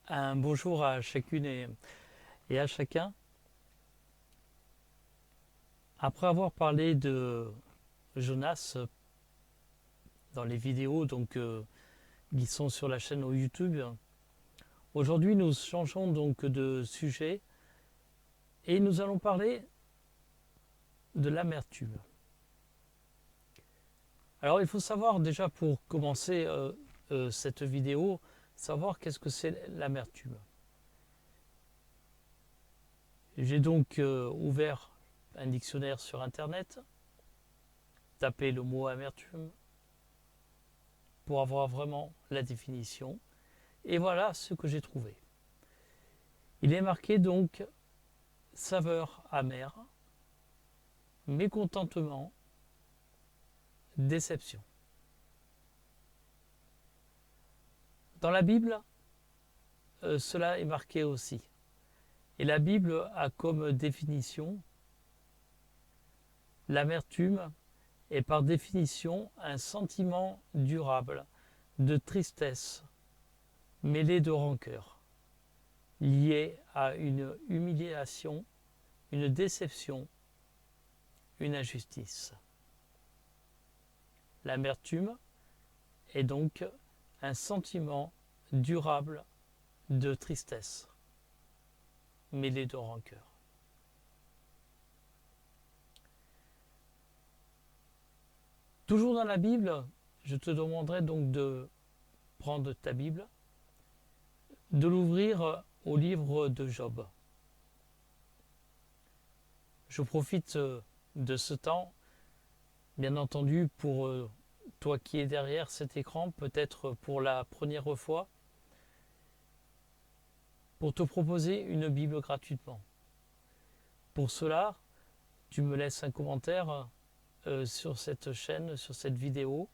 Un bonjour à chacune et à chacun. Après avoir parlé de Jonas dans les vidéos qui sont sur la chaîne YouTube, aujourd'hui nous changeons donc de sujet et nous allons parler de l'amertume. Alors il faut savoir déjà pour commencer cette vidéo, savoir qu'est-ce que c'est l'amertume. J'ai donc ouvert un dictionnaire sur internet, tapé le mot amertume pour avoir vraiment la définition. Et voilà ce que j'ai trouvé. Il est marqué donc saveur amère, mécontentement, déception. Dans la Bible, cela est marqué aussi. Et la Bible a comme définition l'amertume est par définition un sentiment durable de tristesse mêlé de rancœur, lié à une humiliation, une déception, une injustice. L'amertume est donc un sentiment durable de tristesse, mêlé de rancœur. Toujours dans la Bible, je te demanderai donc de prendre ta Bible, de l'ouvrir au livre de Job. Je profite de ce temps, bien entendu, pour toi qui es derrière cet écran, peut-être pour la première fois, pour te proposer une Bible gratuitement. Pour cela, tu me laisses un commentaire sur cette chaîne, sur cette vidéo,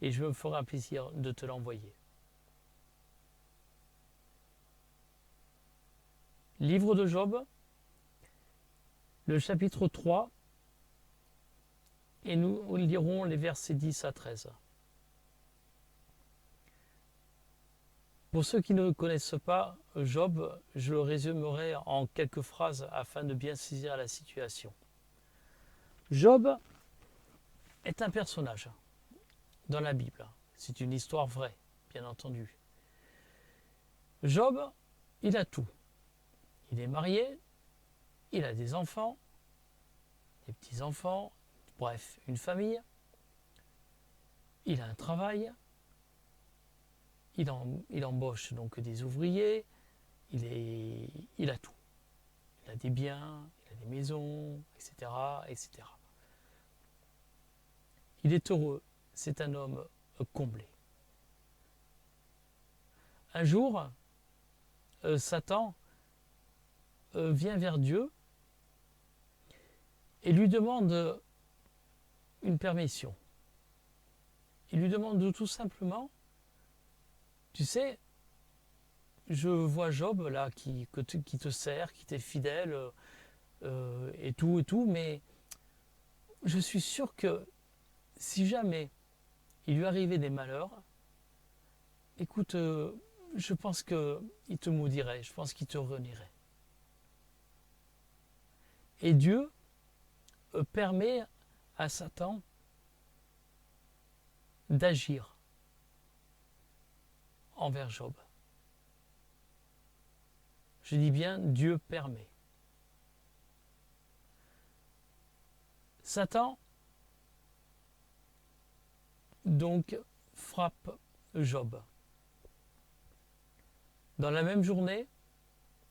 et je me ferai un plaisir de te l'envoyer. Livre de Job, le chapitre 3, et nous lirons les versets 10 à 13. Pour ceux qui ne connaissent pas Job, je le résumerai en quelques phrases afin de bien saisir la situation. Job est un personnage dans la Bible. C'est une histoire vraie, bien entendu. Job, il a tout. Il est marié, il a des enfants, des petits-enfants, bref, une famille. Il a un travail. Il embauche donc des ouvriers. Il a tout. Il a des biens, il a des maisons, etc., etc. Il est heureux. C'est un homme comblé. Un jour, Satan vient vers Dieu et lui demande une permission. Il lui demande tout simplement, tu sais, je vois Job là qui te sert, qui t'est fidèle et tout, mais je suis sûr que si jamais il lui arrivait des malheurs, écoute, je pense qu'il te maudirait, je pense qu'il te renierait. Et Dieu permet à Satan d'agir envers Job. Je dis bien, Dieu permet. Satan donc frappe Job. Dans la même journée,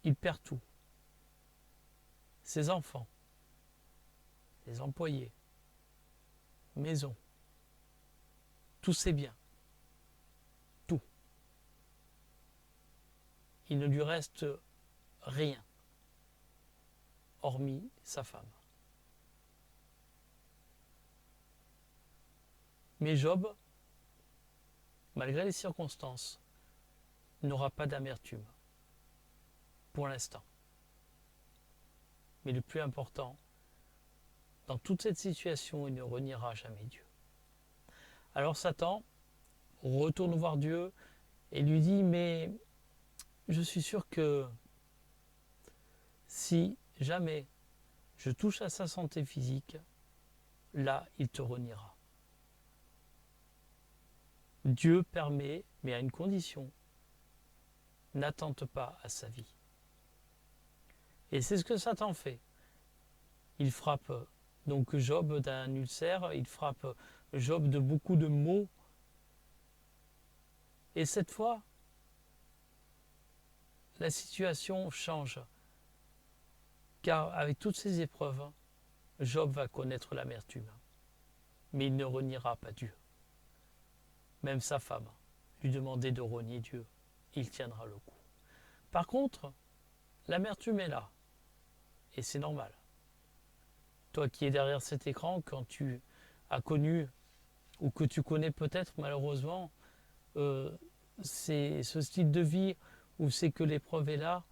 il perd tout. Ses enfants, les employés, maison, tous ses biens, tout. Il ne lui reste rien, hormis sa femme. Mais Job, malgré les circonstances, n'aura pas d'amertume, pour l'instant. Mais le plus important, dans toute cette situation, il ne reniera jamais Dieu. Alors Satan retourne voir Dieu et lui dit, mais je suis sûr que si jamais je touche à sa santé physique, là, il te reniera. Dieu permet, mais à une condition, n'attente pas à sa vie. Et c'est ce que Satan fait. Il frappe donc Job d'un ulcère, il frappe Job de beaucoup de maux. Et cette fois, la situation change. Car avec toutes ces épreuves, Job va connaître l'amertume. Mais il ne reniera pas Dieu. Même sa femme lui demandait de renier Dieu. Il tiendra le coup. Par contre, l'amertume est là. Et c'est normal. Toi qui es derrière cet écran, quand tu as connu, ou que tu connais peut-être malheureusement, c'est ce style de vie où c'est que l'épreuve est là,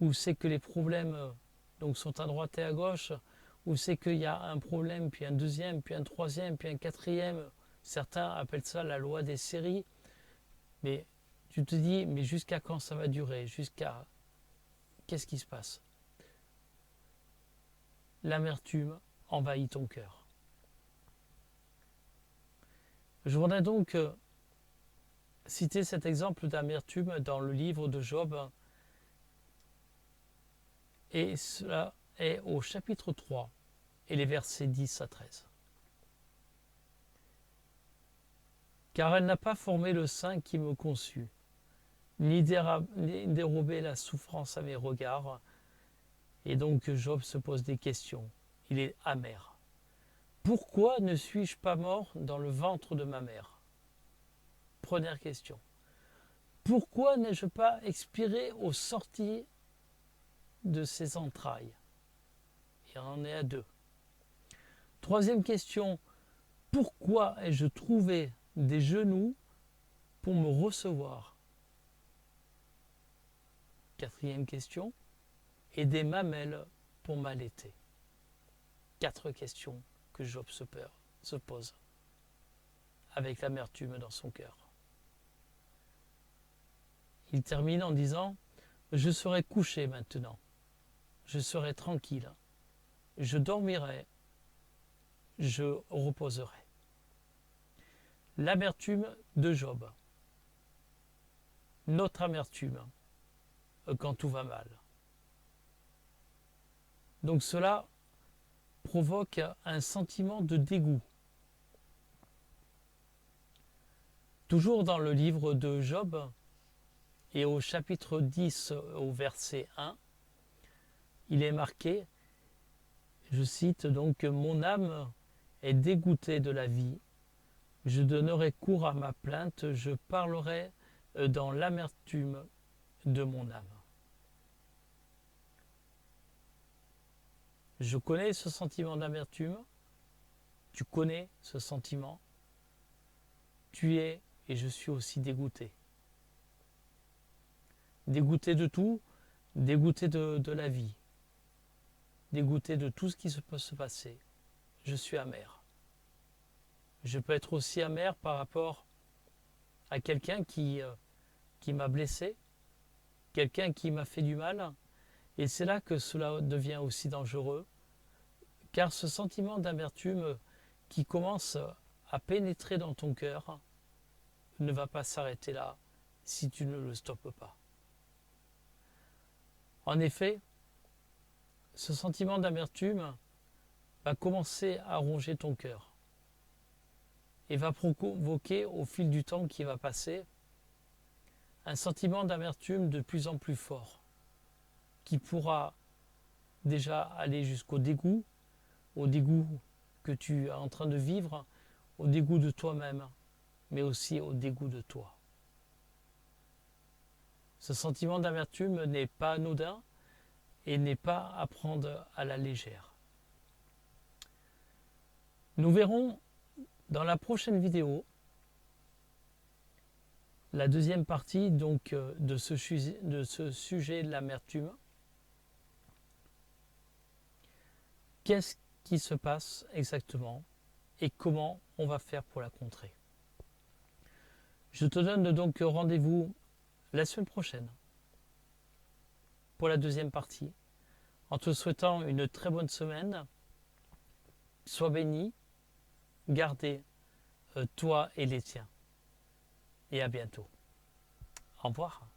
où c'est que les problèmes donc sont à droite et à gauche, où c'est qu'il y a un problème, puis un deuxième, puis un troisième, puis un quatrième. Certains appellent ça la loi des séries. Mais tu te dis, mais jusqu'à quand ça va durer? Jusqu'à... Qu'est-ce qui se passe? L'amertume envahit ton cœur. Je voudrais donc citer cet exemple d'amertume dans le livre de Job. Et cela est au chapitre 3 et les versets 10 à 13. Car elle n'a pas formé le sein qui me conçut, ni dérobé la souffrance à mes regards. Et donc Job se pose des questions. Il est amer. Pourquoi ne suis-je pas mort dans le ventre de ma mère? Première question. Pourquoi n'ai-je pas expiré aux sorties de ses entrailles? Il en est à deux. Troisième question. Pourquoi ai-je trouvé des genoux pour me recevoir? Quatrième question. Et des mamelles pour m'allaiter. 4 questions que Job se pose avec l'amertume dans son cœur. Il termine en disant « Je serai couché maintenant, je serai tranquille, je dormirai, je reposerai. » L'amertume de Job, notre amertume quand tout va mal. Donc cela provoque un sentiment de dégoût. Toujours dans le livre de Job, et au chapitre 10, au verset 1, il est marqué, je cite donc, « Mon âme est dégoûtée de la vie, je donnerai cours à ma plainte, je parlerai dans l'amertume de mon âme. » Je connais ce sentiment d'amertume, tu connais ce sentiment, tu es et je suis aussi dégoûté. Dégoûté de tout, dégoûté de la vie, dégoûté de tout ce qui peut se passer. Je suis amer. Je peux être aussi amer par rapport à quelqu'un qui m'a blessé, quelqu'un qui m'a fait du mal. Et c'est là que cela devient aussi dangereux, car ce sentiment d'amertume qui commence à pénétrer dans ton cœur ne va pas s'arrêter là si tu ne le stoppes pas. En effet, ce sentiment d'amertume va commencer à ronger ton cœur et va provoquer au fil du temps qui va passer un sentiment d'amertume de plus en plus fort qui pourra déjà aller jusqu'au dégoût, au dégoût que tu es en train de vivre, au dégoût de toi-même, mais aussi au dégoût de toi. Ce sentiment d'amertume n'est pas anodin et n'est pas à prendre à la légère. Nous verrons dans la prochaine vidéo la deuxième partie donc de ce sujet de l'amertume. Qu'est-ce qui se passe exactement et comment on va faire pour la contrer. Je te donne donc rendez-vous la semaine prochaine pour la deuxième partie. En te souhaitant une très bonne semaine. Sois béni, gardez toi et les tiens. Et à bientôt. Au revoir.